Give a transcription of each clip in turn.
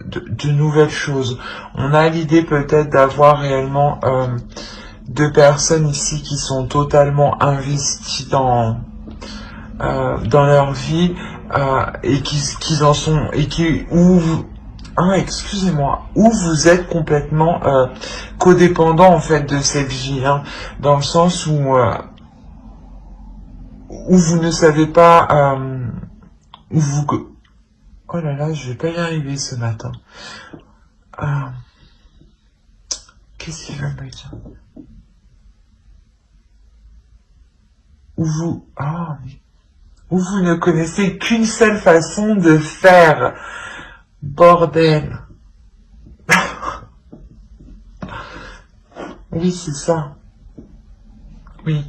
de nouvelles choses. On a l'idée peut-être d'avoir réellement deux personnes ici qui sont totalement investies dans leur vie et qui en sont et qui excusez-moi, où vous êtes complètement codépendant en fait de cette vie, hein, dans le sens où vous ne savez pas où vous... Oh là là, je vais pas y arriver ce matin. Qu'est-ce qu'il veut me dire? Où vous ne connaissez qu'une seule façon de faire. Bordel. Oui, c'est ça. Oui.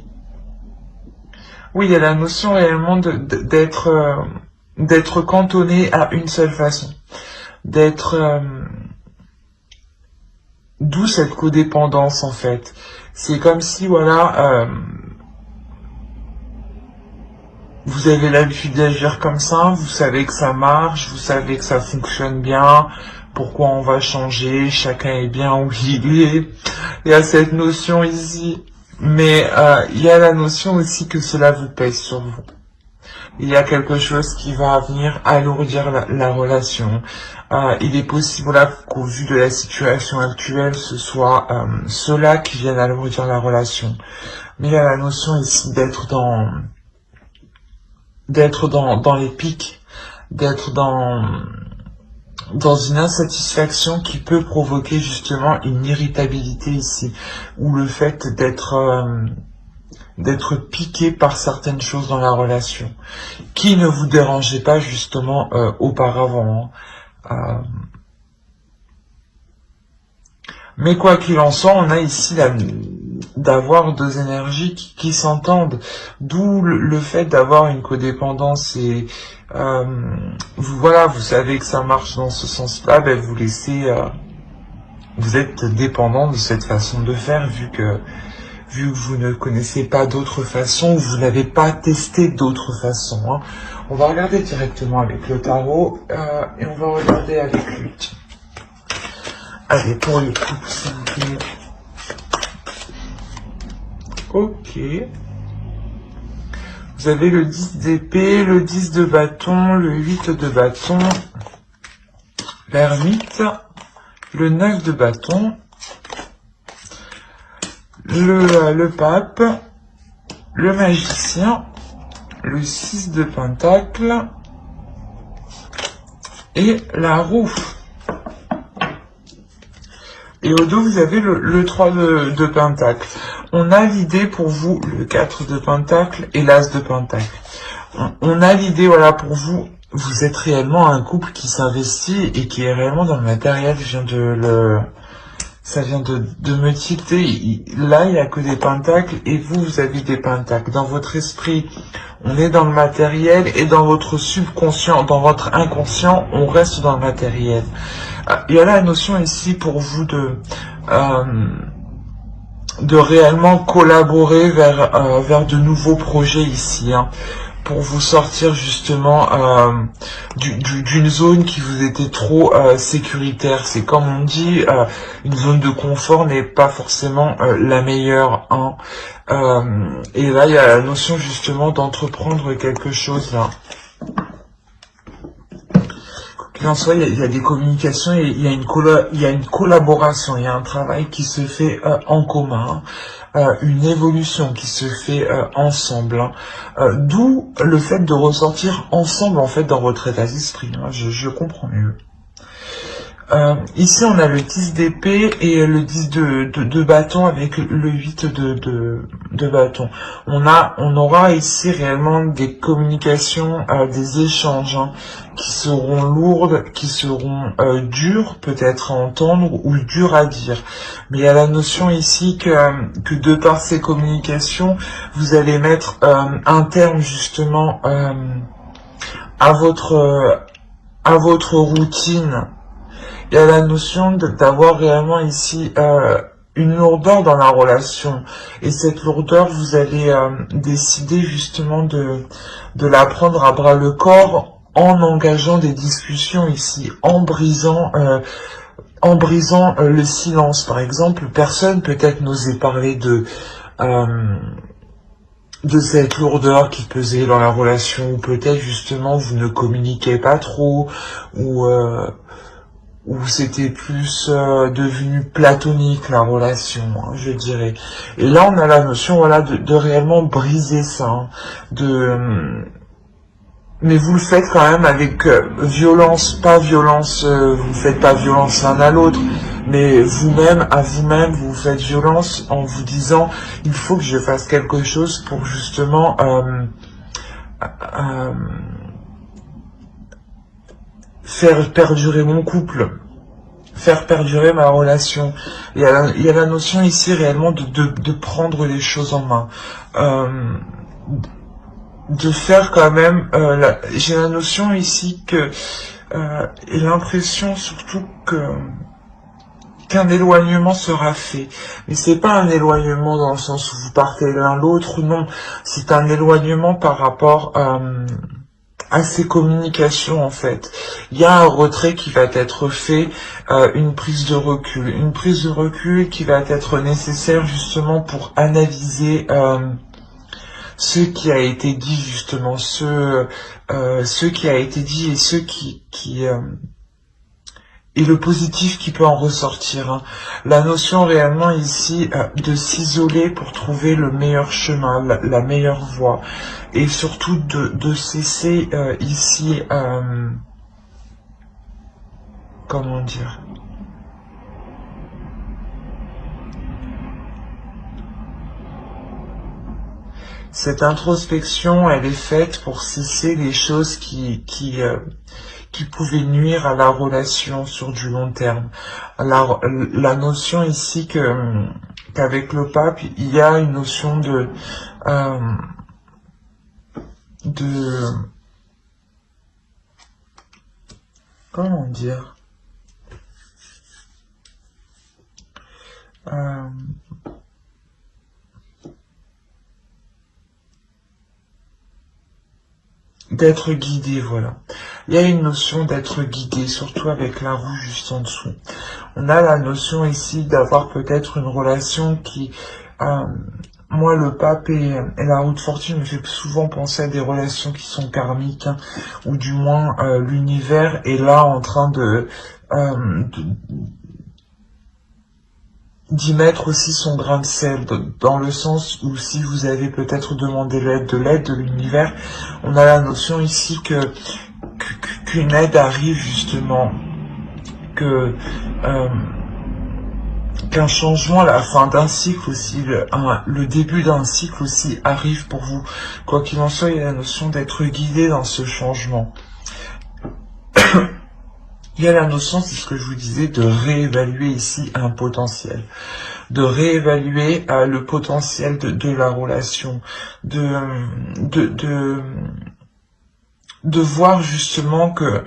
Oui, il y a la notion réellement d'être cantonné à une seule façon. D'où cette codépendance en fait. C'est comme si, voilà, vous avez l'habitude d'agir comme ça, vous savez que ça marche, vous savez que ça fonctionne bien, pourquoi on va changer, chacun est bien où il est. Il y a cette notion ici, mais il y a la notion aussi que cela vous pèse sur vous. Il y a quelque chose qui va venir alourdir la relation. Il est possible là qu'au vu de la situation actuelle, ce soit cela qui vienne alourdir la relation. Mais il y a la notion ici d'être dans les pics, d'être dans une insatisfaction qui peut provoquer justement une irritabilité ici, ou le fait d'être piqué par certaines choses dans la relation, qui ne vous dérangeait pas justement auparavant. Mais quoi qu'il en soit, on a ici d'avoir deux énergies qui s'entendent, d'où le fait d'avoir une codépendance et vous savez que ça marche dans ce sens-là, ben vous êtes dépendant de cette façon de faire vu que vous ne connaissez pas d'autres façons, vous n'avez pas testé d'autres façons. Hein. On va regarder directement avec le tarot et on va regarder avec lui. Allez, pour le couple, s'il vous plaît. Ok. Vous avez le 10 d'épée, le 10 de bâton, le 8 de bâton, l'ermite, le 9 de bâton, le pape, le magicien, le 6 de pentacle et la roue. Et au dos, vous avez le 3 de pentacle. On a l'idée pour vous, le 4 de pentacle et l'as de pentacle. On a l'idée, voilà, pour vous, vous êtes réellement un couple qui s'investit et qui est réellement dans le matériel. Ça vient de me tilter. Là, il n'y a que des pentacles et vous avez des pentacles. Dans votre esprit, on est dans le matériel et dans votre subconscient, dans votre inconscient, on reste dans le matériel. Il y a la notion ici pour vous de réellement collaborer vers de nouveaux projets ici, hein, pour vous sortir justement d'une zone qui vous était trop sécuritaire. C'est comme on dit, une zone de confort n'est pas forcément la meilleure. Hein. Et là, il y a la notion justement d'entreprendre quelque chose là. En soi, il y a des communications et il y a une collaboration, il y a un travail qui se fait en commun, une évolution qui se fait ensemble. Hein. D'où le fait de ressortir ensemble en fait dans votre état d'esprit. Hein. Je comprends mieux. Ici, on a le 10 d'épée et le 10 de bâton avec le 8 de bâton. On aura ici réellement des communications, des échanges hein, qui seront lourdes, qui seront dures peut-être à entendre ou dures à dire. Mais il y a la notion ici que de par ces communications, vous allez mettre un terme justement à votre routine. Il y a la notion d'avoir réellement ici une lourdeur dans la relation. Et cette lourdeur, vous allez décider justement de la prendre à bras le corps en engageant des discussions ici, en brisant le silence. Par exemple, personne peut-être n'osait parler de cette lourdeur qui pesait dans la relation, ou peut-être justement vous ne communiquez pas trop, ou c'était plus devenu platonique la relation, hein, je dirais. Et là on a la notion, voilà, de réellement briser ça, hein, mais vous le faites quand même avec violence, pas violence, vous ne faites pas violence l'un à l'autre, mais vous-même, à vous-même, vous faites violence en vous disant, il faut que je fasse quelque chose pour justement faire perdurer mon couple, faire perdurer ma relation. Il y a la notion ici réellement de prendre les choses en main. De faire quand même, j'ai la notion ici que, et l'impression surtout qu'un éloignement sera fait. Mais c'est pas un éloignement dans le sens où vous partez l'un l'autre, non. C'est un éloignement par rapport à ces communications en fait. Il y a un retrait qui va être fait, une prise de recul qui va être nécessaire justement pour analyser ce qui a été dit justement, ce qui a été dit et ce qui et le positif qui peut en ressortir, hein. La notion réellement ici de s'isoler pour trouver le meilleur chemin, la meilleure voie, et surtout de cesser ici, comment dire, cette introspection, elle est faite pour cesser les choses qui pouvaient nuire à la relation sur du long terme. La notion ici qu'avec le pape, il y a une notion comment dire, d'être guidé, voilà. Il y a une notion d'être guidé, surtout avec la roue juste en dessous. On a la notion ici d'avoir peut-être une relation qui, moi le pape et la roue de fortune me fait souvent penser à des relations qui sont karmiques, hein, ou du moins l'univers est là en train d'y mettre aussi son grain de sel, dans le sens où si vous avez peut-être demandé l'aide de l'univers, on a la notion ici qu'une aide arrive justement, qu'un changement à la fin d'un cycle aussi, le début d'un cycle aussi arrive pour vous. Quoi qu'il en soit, il y a la notion d'être guidé dans ce changement. Il y a la notion, c'est ce que je vous disais, de réévaluer ici un potentiel, de réévaluer le potentiel de la relation, de voir justement que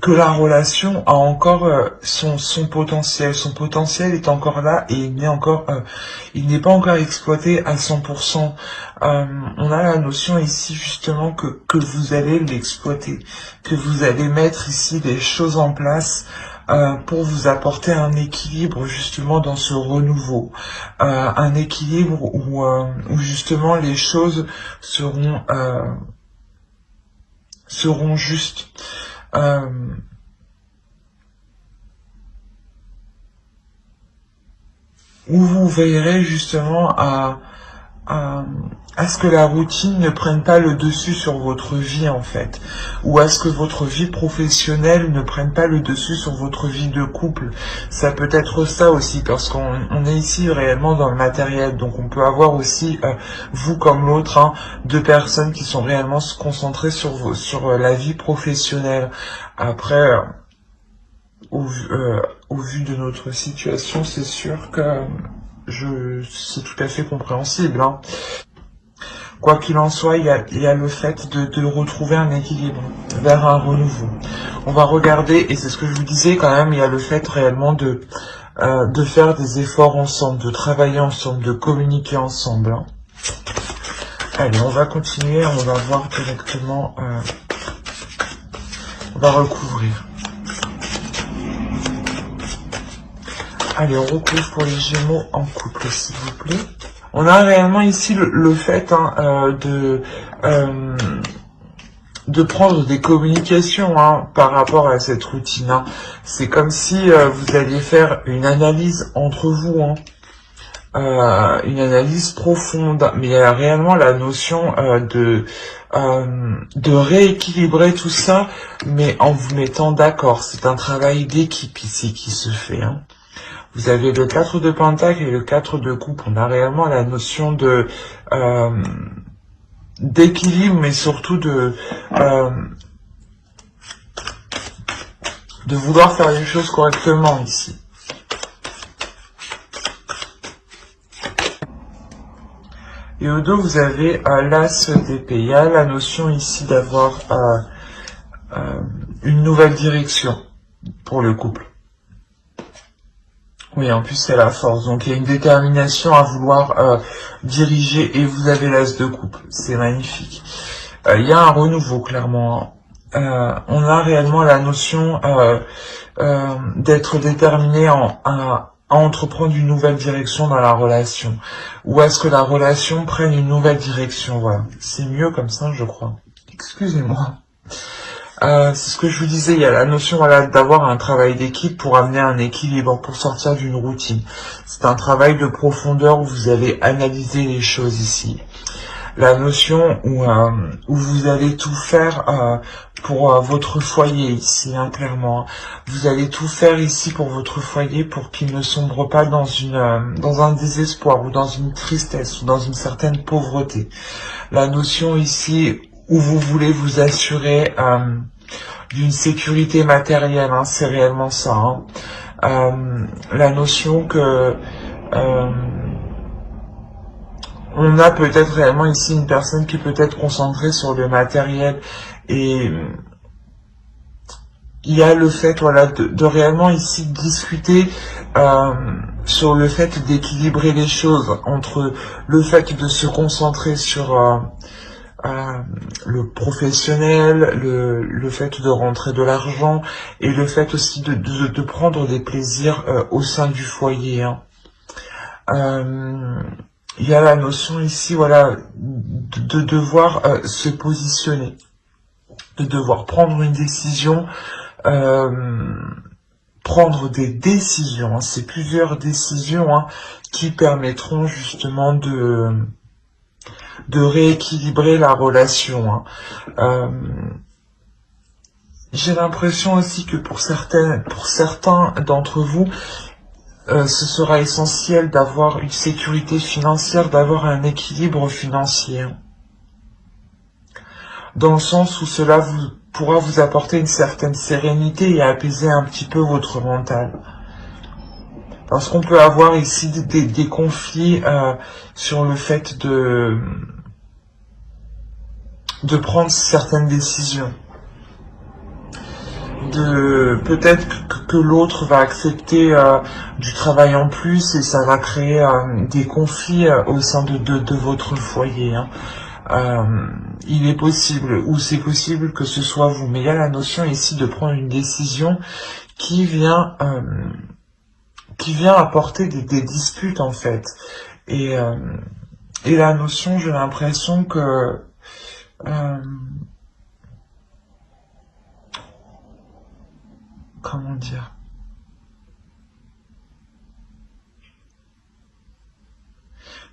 la relation a encore son potentiel. Son potentiel est encore là et il n'est pas encore exploité à 100%. On a la notion ici justement que vous allez l'exploiter, que vous allez mettre ici des choses en place pour vous apporter un équilibre justement dans ce renouveau, un équilibre où justement les choses seront justes. Où vous veillerez justement à ce que la routine ne prenne pas le dessus sur votre vie en fait, ou à ce que votre vie professionnelle ne prenne pas le dessus sur votre vie de couple. Ça peut être ça aussi, parce qu'on est ici réellement dans le matériel, donc on peut avoir aussi, vous comme l'autre, hein, deux personnes qui sont réellement concentrées sur la vie professionnelle. Après, au vu de notre situation, c'est sûr que c'est tout à fait compréhensible, hein. Quoi qu'il en soit, il y a le fait de retrouver un équilibre vers un renouveau. On va regarder, et c'est ce que je vous disais quand même, il y a le fait réellement de faire des efforts ensemble, de travailler ensemble, de communiquer ensemble, hein. Allez, on va continuer, on va voir directement, on va recouvrir. Allez, on recouvre pour les Gémeaux en couple, s'il vous plaît. On a réellement ici le fait de prendre des communications par rapport à cette routine. C'est comme si vous alliez faire une analyse entre vous, une analyse profonde, mais il y a réellement la notion de rééquilibrer tout ça, mais en vous mettant d'accord. C'est un travail d'équipe ici qui se fait. Vous avez le 4 de Pentacle et le 4 de Coupe. On a réellement la notion de d'équilibre, mais surtout de vouloir faire les choses correctement ici. Et au dos, vous avez l'As d'épée. Il y a la notion ici d'avoir une nouvelle direction pour le couple. Oui, en plus c'est la force, donc il y a une détermination à vouloir diriger, et vous avez l'As de coupe, c'est magnifique. Il y a un renouveau, clairement. On a réellement la notion d'être déterminé à entreprendre une nouvelle direction dans la relation, ou est-ce que la relation prenne une nouvelle direction, voilà. C'est mieux comme ça, je crois. Excusez-moi. C'est ce que je vous disais, il y a la notion d'avoir un travail d'équipe pour amener un équilibre, pour sortir d'une routine. C'est un travail de profondeur où vous avez analysé les choses ici. La notion où vous allez tout faire pour votre foyer ici, clairement. Vous allez tout faire ici pour votre foyer pour qu'il ne sombre pas dans un désespoir ou dans une tristesse ou dans une certaine pauvreté. La notion ici où vous voulez vous assurer d'une sécurité matérielle, c'est réellement ça. La notion que on a peut-être réellement ici une personne qui peut être concentrée sur le matériel, et il y a le fait de réellement ici discuter sur le fait d'équilibrer les choses entre le fait de se concentrer sur le professionnel, le fait de rentrer de l'argent, et le fait aussi de prendre des plaisirs au sein du foyer. Il y a la notion ici, de devoir se positionner, de devoir prendre une décision, prendre des décisions. C'est plusieurs décisions qui permettront justement de rééquilibrer la relation. J'ai l'impression aussi que pour certains d'entre vous, ce sera essentiel d'avoir une sécurité financière, d'avoir un équilibre financier. Dans le sens où cela pourra vous apporter une certaine sérénité et apaiser un petit peu votre mental. Parce qu'on peut avoir ici des conflits sur le fait de prendre certaines décisions. Peut-être que l'autre va accepter du travail en plus, et ça va créer des conflits au sein de votre foyer. Il est possible, ou c'est possible que ce soit vous, mais il y a la notion ici de prendre une décision qui vient apporter des disputes en fait. Et la notion, j'ai l'impression que comment dire,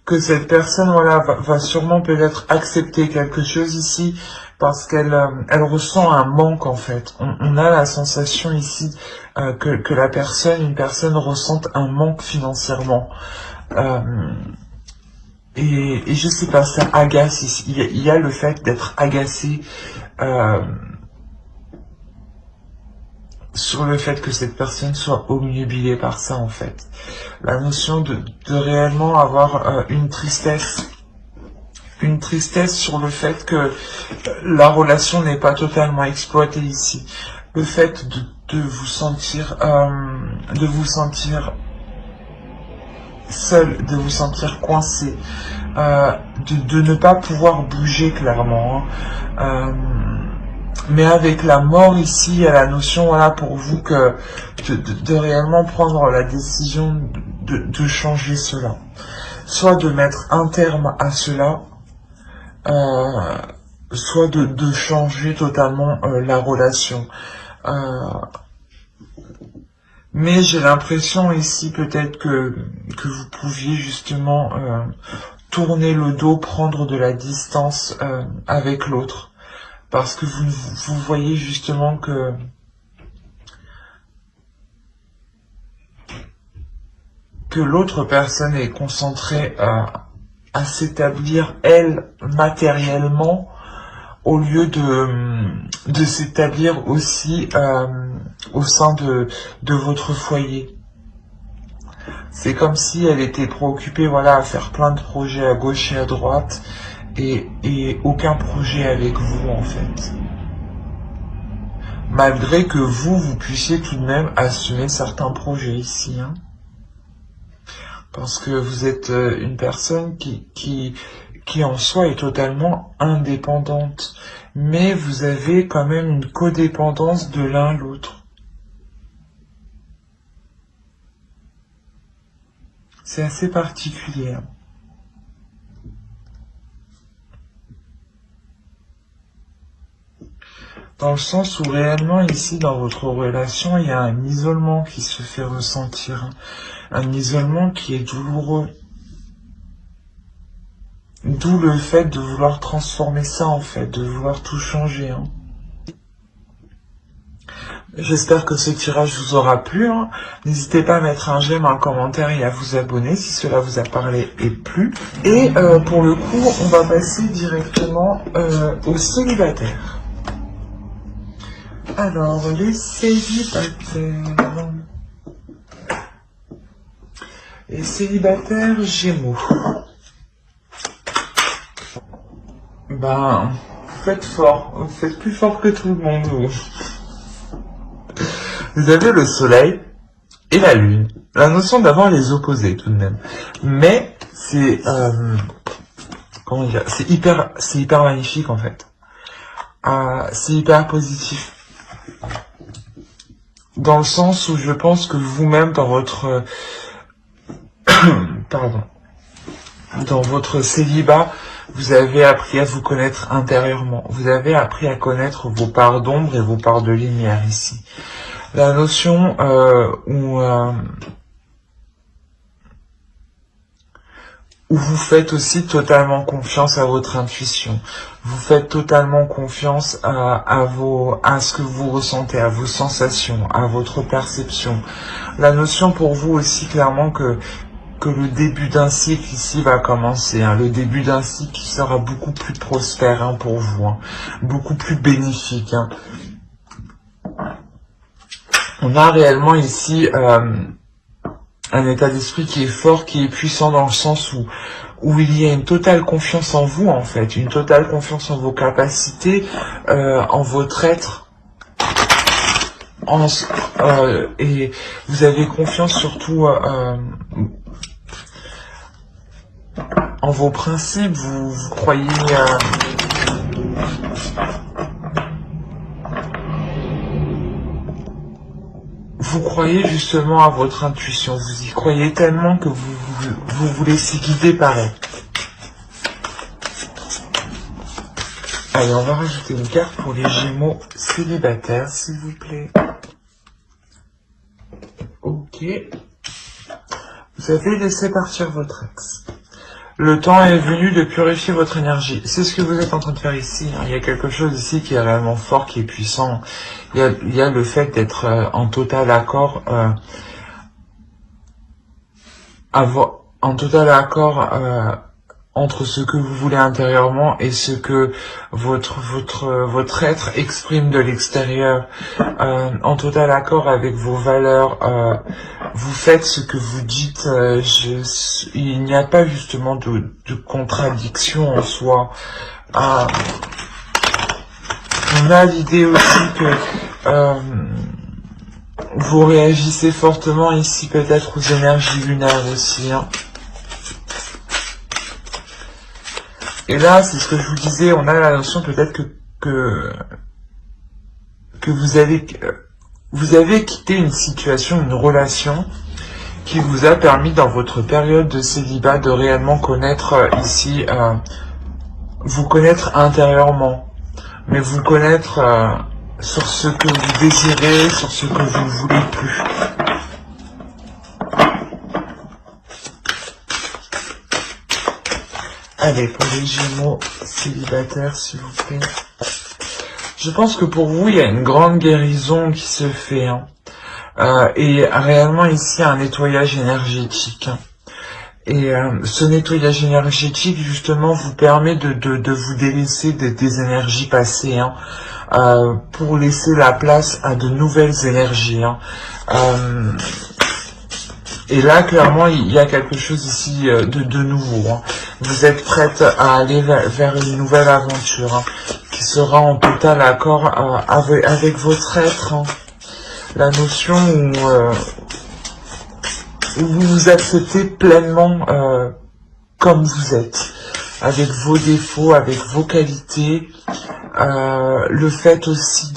que cette personne va sûrement peut-être accepter quelque chose ici parce qu'elle ressent un manque en fait. On a la sensation ici que une personne ressente un manque financièrement. Et je sais pas, ça agace ici. Il y a le fait d'être agacé sur le fait que cette personne soit obnubilée par ça en fait. La notion de réellement avoir une tristesse sur le fait que la relation n'est pas totalement exploitée ici. Le fait de vous sentir seul, de vous sentir coincé, de ne pas pouvoir bouger clairement. Mais avec la mort ici, il y a la notion, voilà, pour vous que de réellement prendre la décision de changer cela. Soit de mettre un terme à cela, soit de changer totalement la relation. Mais j'ai l'impression ici peut-être que vous pouviez justement tourner le dos, prendre de la distance avec l'autre. Parce que vous voyez justement que l'autre personne est concentrée à s'établir, elle, matériellement, au lieu de s'établir aussi au sein de votre foyer. C'est comme si elle était préoccupée, voilà, à faire plein de projets à gauche et à droite, et aucun projet avec vous, en fait. Malgré que vous puissiez tout de même assumer certains projets ici, hein. Parce que vous êtes une personne qui en soi est totalement indépendante. Mais vous avez quand même une codépendance de l'un à l'autre. C'est assez particulier, hein. Dans le sens où réellement ici dans votre relation, il y a un isolement qui se fait ressentir, hein. Un isolement qui est douloureux. D'où le fait de vouloir transformer ça en fait, de vouloir tout changer, hein. J'espère que ce tirage vous aura plu, hein. N'hésitez pas à mettre un j'aime, un commentaire et à vous abonner si cela vous a parlé et plu. Et pour le coup, on va passer directement aux célibataires. Alors, les célibataires. Les célibataires Gémeaux. Ben, vous faites fort. Vous faites plus fort que tout le monde, vous. Vous avez le soleil et la lune. La notion d'avoir les opposés, tout de même. Mais, c'est... comment dire, c'est hyper magnifique, en fait. C'est hyper positif. Dans le sens où je pense que vous-même, dans votre... pardon. Dans votre célibat, vous avez appris à vous connaître intérieurement. Vous avez appris à connaître vos parts d'ombre et vos parts de lumière ici. La notion où vous faites aussi totalement confiance à votre intuition. Vous faites totalement confiance à ce que vous ressentez, à vos sensations, à votre perception. La notion pour vous aussi clairement que le début d'un cycle ici va commencer, hein. Le début d'un cycle qui sera beaucoup plus prospère, hein, pour vous, hein. Beaucoup plus bénéfique, hein. On a réellement ici un état d'esprit qui est fort, qui est puissant dans le sens où il y a une totale confiance en vous, en fait, une totale confiance en vos capacités, en votre être, et vous avez confiance surtout en vos principes, vous croyez... vous croyez justement à votre intuition, vous y croyez tellement que vous vous laissez guider par elle. Allez, on va rajouter une carte pour les Gémeaux célibataires, s'il vous plaît. Ok. Vous avez laissé partir votre ex. Le temps est venu de purifier votre énergie. C'est ce que vous êtes en train de faire ici. Il y a quelque chose ici qui est réellement fort, qui est puissant. Il y a le fait d'être en total accord, entre ce que vous voulez intérieurement et ce que votre être exprime de l'extérieur, en total accord avec vos valeurs. Vous faites ce que vous dites. Il n'y a pas justement de contradiction en soi. On a l'idée aussi que vous réagissez fortement ici peut-être aux énergies lunaires aussi, hein. Et là, c'est ce que je vous disais, on a la notion peut-être que vous avez quitté une situation, une relation qui vous a permis dans votre période de célibat de réellement connaître ici, vous connaître intérieurement, mais vous connaître sur ce que vous désirez, sur ce que vous ne voulez plus. Allez, pour les Gémeaux célibataires, s'il vous plaît. Je pense que pour vous, il y a une grande guérison qui se fait. Hein. Et réellement ici, un nettoyage énergétique. Et ce nettoyage énergétique, justement, vous permet de vous délaisser des énergies passées, hein, pour laisser la place à de nouvelles énergies. Hein. Et là, clairement, il y a quelque chose ici de nouveau. Hein. Vous êtes prête à aller vers une nouvelle aventure, hein, qui sera en total accord avec votre être. Hein. La notion où vous vous acceptez pleinement comme vous êtes, avec vos défauts, avec vos qualités, le fait aussi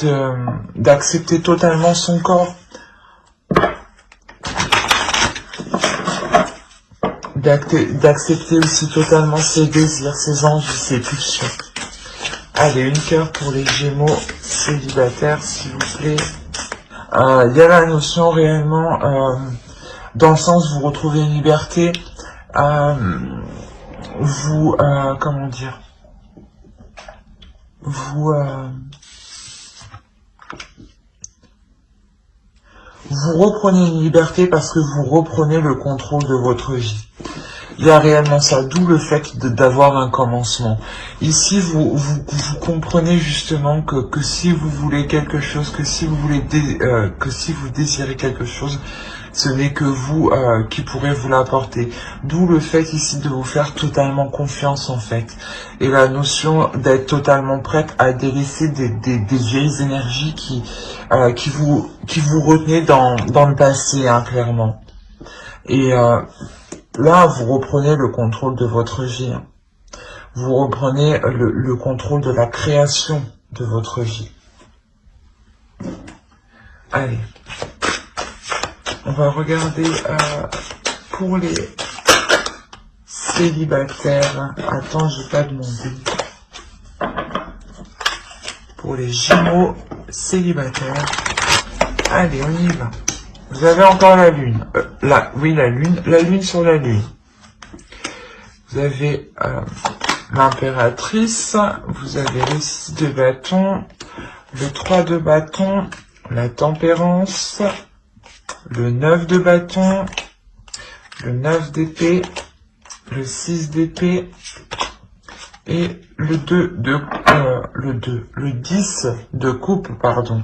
d'accepter totalement son corps, d'accepter aussi totalement ses désirs, ses envies, ses pulsions. Allez, une cœur pour les Gémeaux célibataires, s'il vous plaît. Il y a la notion réellement, dans le sens vous retrouvez une liberté, comment dire, vous reprenez une liberté parce que vous reprenez le contrôle de votre vie. Il y a réellement ça, d'où le fait d'avoir un commencement. Ici, vous comprenez justement que si vous voulez quelque chose, que si vous désirez quelque chose, ce n'est que vous qui pourrez vous l'apporter. D'où le fait ici de vous faire totalement confiance en fait. Et la notion d'être totalement prête à délaisser des vieilles énergies qui vous retenaient dans le passé, hein, clairement. Et là, vous reprenez le contrôle de votre vie. Hein. Vous reprenez le contrôle de la création de votre vie. Allez. On va regarder pour les célibataires. Attends, j'ai pas demandé. Pour les Gémeaux célibataires. Allez, on y va. Vous avez encore la lune. Oui, la lune sur la lune. Vous avez l'impératrice. Vous avez le 6 de bâton. Le 3 de bâton. La tempérance. Le 9 de bâton, le 9 d'épée, le 6 d'épée et le 10 de coupe, pardon.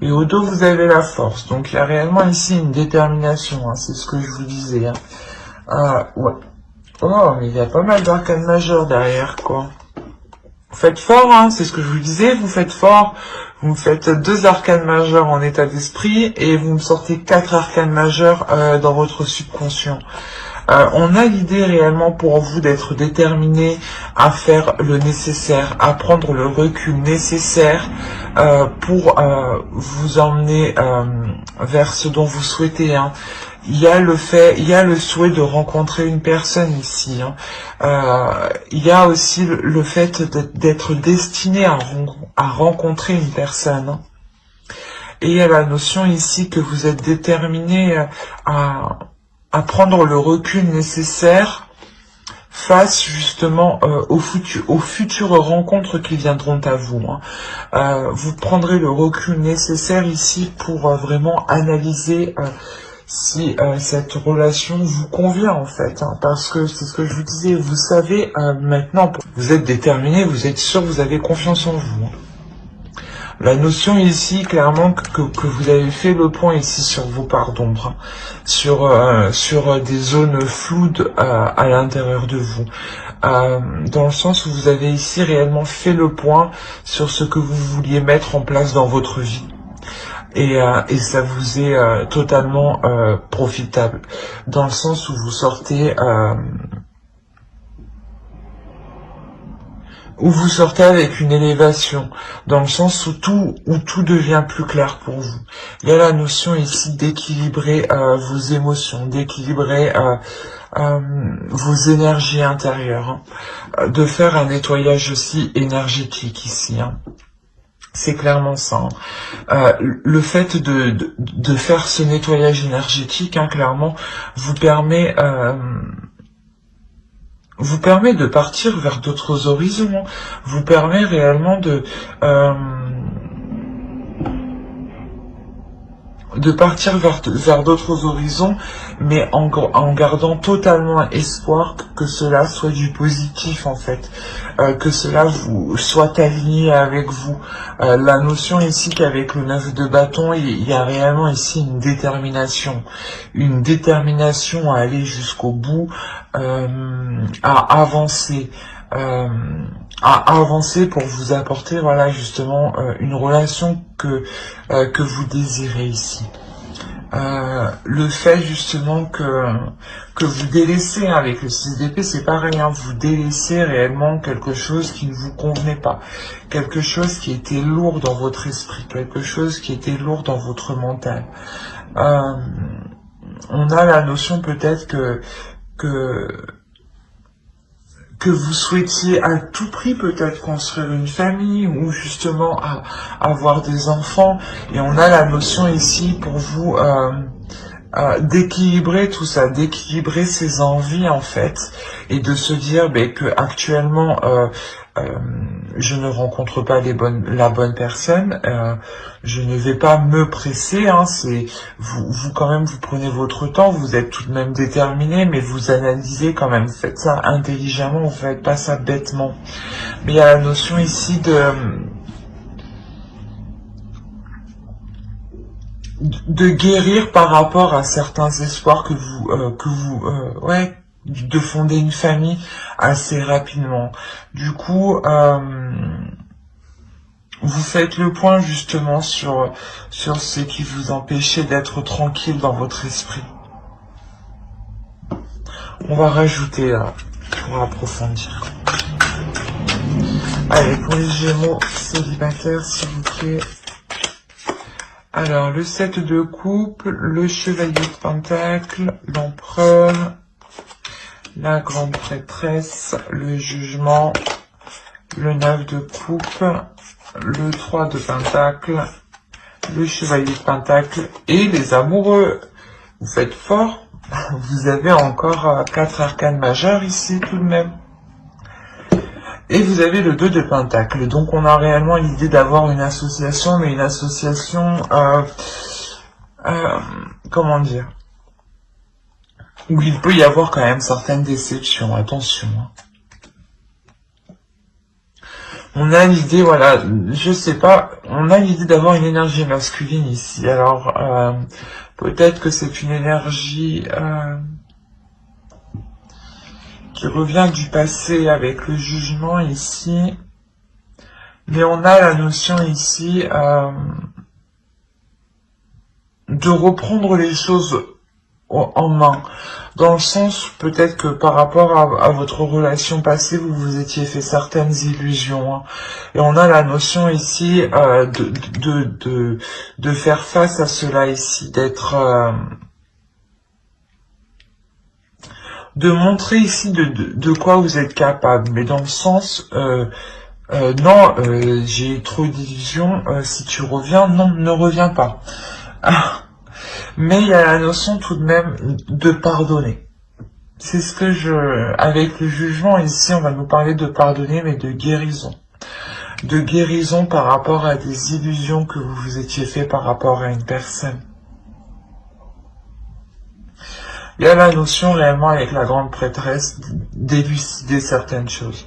Et au dos, vous avez la force. Donc, il y a réellement ici une détermination, hein, c'est ce que je vous disais. Hein. Ouais. Oh, mais il y a pas mal d'arcanes majeures derrière, quoi. Vous faites fort, hein, c'est ce que je vous disais, vous faites fort. Vous me faites 2 arcanes majeures en état d'esprit et vous me sortez 4 arcanes majeures dans votre subconscient. On a l'idée réellement pour vous d'être déterminé à faire le nécessaire, à prendre le recul nécessaire pour vous emmener vers ce dont vous souhaitez. Hein. Il y a le souhait de rencontrer une personne ici. Hein. Il y a aussi le fait d'être destiné à rencontrer une personne. Hein. Et il y a la notion ici que vous êtes déterminé à prendre le recul nécessaire face justement aux futures rencontres qui viendront à vous. Hein. Vous prendrez le recul nécessaire ici pour vraiment analyser si cette relation vous convient en fait, hein, parce que c'est ce que je vous disais, vous savez maintenant, vous êtes déterminé, vous êtes sûr, vous avez confiance en vous. Hein. La notion ici, clairement, que vous avez fait le point ici sur vos parts d'ombre, hein, sur des zones floues à l'intérieur de vous, dans le sens où vous avez ici réellement fait le point sur ce que vous vouliez mettre en place dans votre vie. Et ça vous est totalement profitable, dans le sens où vous sortez où vous sortez avec une élévation, dans le sens où tout devient plus clair pour vous. Il y a la notion ici d'équilibrer vos émotions, d'équilibrer vos énergies intérieures, hein, de faire un nettoyage aussi énergétique ici. Hein. C'est clairement ça. Hein. Le fait de faire ce nettoyage énergétique, hein, clairement, vous permet de partir vers d'autres horizons, vous permet réellement de partir vers d'autres horizons, mais en gardant totalement espoir que cela soit du positif en fait, que cela soit aligné avec vous. La notion ici qu'avec le 9 de bâton, il y a réellement ici une détermination à aller jusqu'au bout, à avancer. Pour vous apporter voilà justement une relation que vous désirez ici. Le fait justement que vous délaissez, hein, avec le 6 d'épée, c'est pareil, hein, vous délaissez réellement quelque chose qui ne vous convenait pas, quelque chose qui était lourd dans votre esprit, quelque chose qui était lourd dans votre mental. On a la notion peut-être que vous souhaitiez à tout prix peut-être construire une famille ou justement avoir des enfants, et on a la notion ici pour vous d'équilibrer tout ça, d'équilibrer ses envies en fait, et de se dire que actuellement je ne rencontre pas la bonne personne, je ne vais pas me presser, hein, c'est vous quand même, vous prenez votre temps, vous êtes tout de même déterminé, mais vous analysez quand même, vous faites ça intelligemment, vous faites pas ça bêtement. Mais il y a la notion ici de guérir par rapport à certains espoirs de fonder une famille assez rapidement. Du coup, vous faites le point justement sur ce qui vous empêchait d'être tranquille dans votre esprit. On va rajouter là, pour approfondir. Allez, pour les Gémeaux célibataires, s'il vous plaît. Alors, le 7 de coupe, le chevalier de pentacle, l'empereur, la grande prêtresse, le jugement, le 9 de coupe, le 3 de pentacle, le chevalier de pentacle et les amoureux. Vous faites fort, vous avez encore 4 arcanes majeures ici tout de même. Et vous avez le 2 de pentacle, donc on a réellement l'idée d'avoir une association, mais une association, comment dire, où il peut y avoir quand même certaines déceptions, attention. On a l'idée, voilà, je sais pas, on a l'idée d'avoir une énergie masculine ici, alors peut-être que c'est une énergie qui revient du passé avec le jugement ici, mais on a la notion ici de reprendre les choses en main, dans le sens peut-être que par rapport à votre relation passée, vous vous étiez fait certaines illusions, hein. Et on a la notion ici de faire face à cela ici, de montrer ici de quoi vous êtes capable, mais dans le sens non, j'ai trop d'illusions, si tu reviens, non, ne reviens pas. Mais il y a la notion tout de même de pardonner. C'est ce que avec le jugement ici, on va nous parler de pardonner, mais de guérison. De guérison par rapport à des illusions que vous vous étiez fait par rapport à une personne. Il y a la notion réellement avec la grande prêtresse d'élucider certaines choses.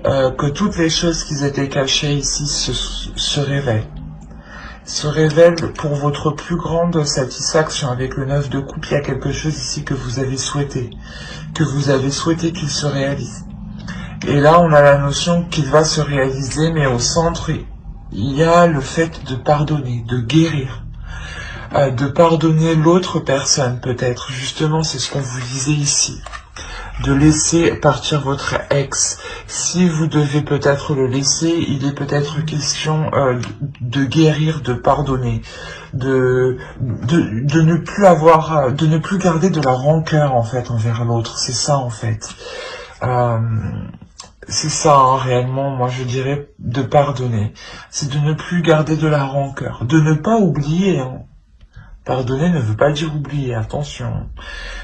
Que toutes les choses qui étaient cachées ici se révèlent. Se révèlent pour votre plus grande satisfaction. Avec le 9 de coupe, il y a quelque chose ici que vous avez souhaité. Que vous avez souhaité qu'il se réalise. Et là, on a la notion qu'il va se réaliser, mais au centre, il y a le fait de pardonner, de guérir. De pardonner l'autre personne peut-être, justement c'est ce qu'on vous disait ici. de laisser partir votre ex. Si vous devez peut-être le laisser, il est peut-être question de guérir, de pardonner, de ne plus avoir, de ne plus garder de la rancœur en fait envers l'autre. C'est ça en fait. C'est ça, hein, réellement, moi je dirais de pardonner. C'est de ne plus garder de la rancœur, de ne pas oublier. Hein. Pardonner ne veut pas dire oublier, attention.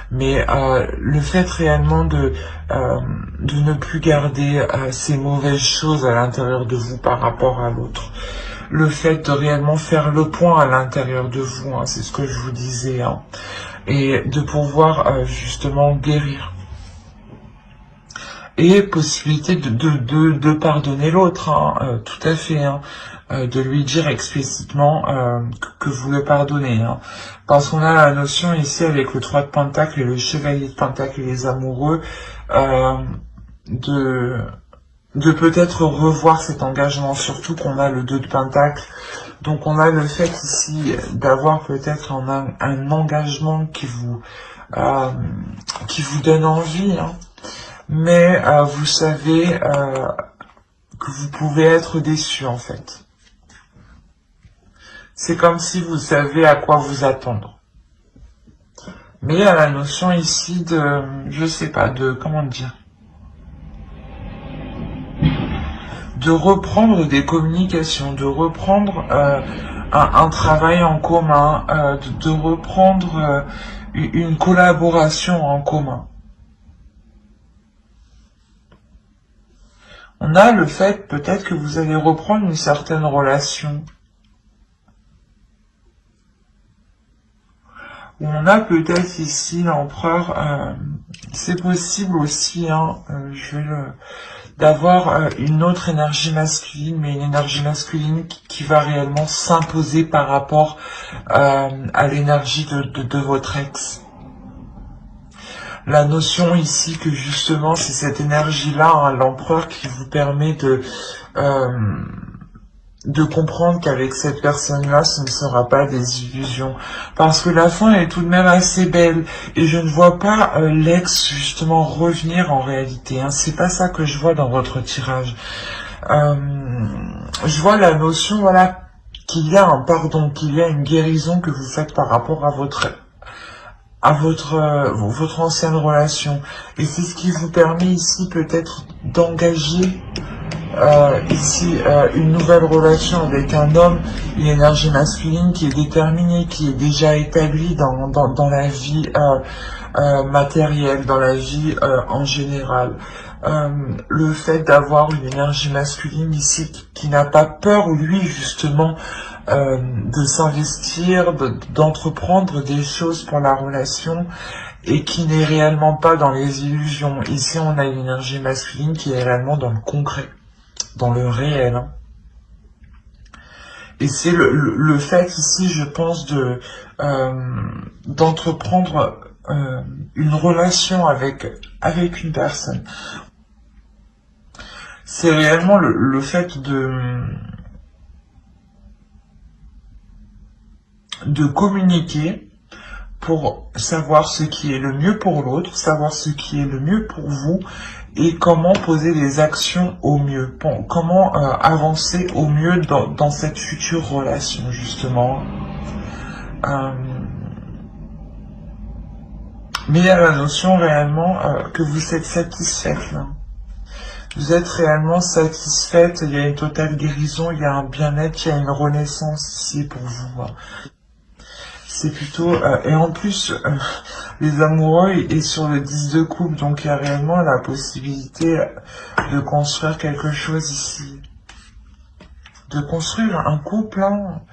Mais le fait réellement de ne plus garder ces mauvaises choses à l'intérieur de vous par rapport à l'autre. Le fait de réellement faire le point à l'intérieur de vous, hein, c'est ce que je vous disais. Hein, et de pouvoir justement guérir. Et possibilité de pardonner l'autre, hein, tout à fait, hein, de lui dire explicitement que vous le pardonnez. Hein, parce qu'on a la notion ici avec le 3 de Pentacle et le Chevalier de Pentacle et les amoureux, de peut-être revoir cet engagement, surtout qu'on a le 2 de Pentacle. Donc on a le fait ici d'avoir peut-être un engagement qui vous donne envie, hein. Mais vous savez que vous pouvez être déçu en fait. C'est comme si vous savez à quoi vous attendre. Mais il y a la notion ici de, je sais pas, de, comment dire, de reprendre des communications, de reprendre un travail en commun, de reprendre une collaboration en commun. On a le fait peut-être que vous allez reprendre une certaine relation. On a peut-être ici l'empereur, c'est possible aussi, hein, d'avoir une autre énergie masculine, mais une énergie masculine qui va réellement s'imposer par rapport à l'énergie de votre ex. La notion ici que justement c'est cette énergie-là, hein, l'empereur, qui vous permet de comprendre qu'avec cette personne-là, ce ne sera pas des illusions. Parce que la fin est tout de même assez belle. Et je ne vois pas l'ex justement revenir en réalité. Hein. C'est pas ça que je vois dans votre tirage. Je vois la notion, voilà, qu'il y a un pardon, qu'il y a une guérison que vous faites par rapport à votre ancienne relation. Et c'est ce qui vous permet ici peut-être d'engager une nouvelle relation avec un homme, une énergie masculine qui est déterminée, qui est déjà établie dans la vie matérielle, dans la vie en général. Le fait d'avoir une énergie masculine ici qui n'a pas peur, lui, justement, de s'investir, d'entreprendre des choses pour la relation, et qui n'est réellement pas dans les illusions. Ici, on a une énergie masculine qui est réellement dans le concret, dans le réel. Hein. Et c'est le fait ici, je pense, d'entreprendre une relation avec une personne. C'est réellement le fait de communiquer pour savoir ce qui est le mieux pour l'autre, savoir ce qui est le mieux pour vous, et comment poser les actions au mieux, comment avancer au mieux dans cette future relation, justement. Mais il y a la notion réellement que vous êtes satisfaite, là. Vous êtes réellement satisfaite, il y a une totale guérison, il y a un bien-être, il y a une renaissance ici pour vous. C'est plutôt... et en plus, les amoureux est sur le 10 de coupe, donc il y a réellement la possibilité de construire quelque chose ici. De construire un couple, hein,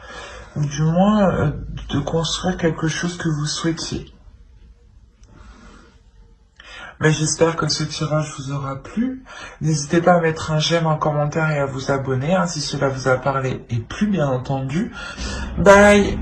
ou du moins de construire quelque chose que vous souhaitiez. Mais j'espère que ce tirage vous aura plu. N'hésitez pas à mettre un j'aime, un commentaire et à vous abonner, hein, si cela vous a parlé et plu, bien entendu. Bye!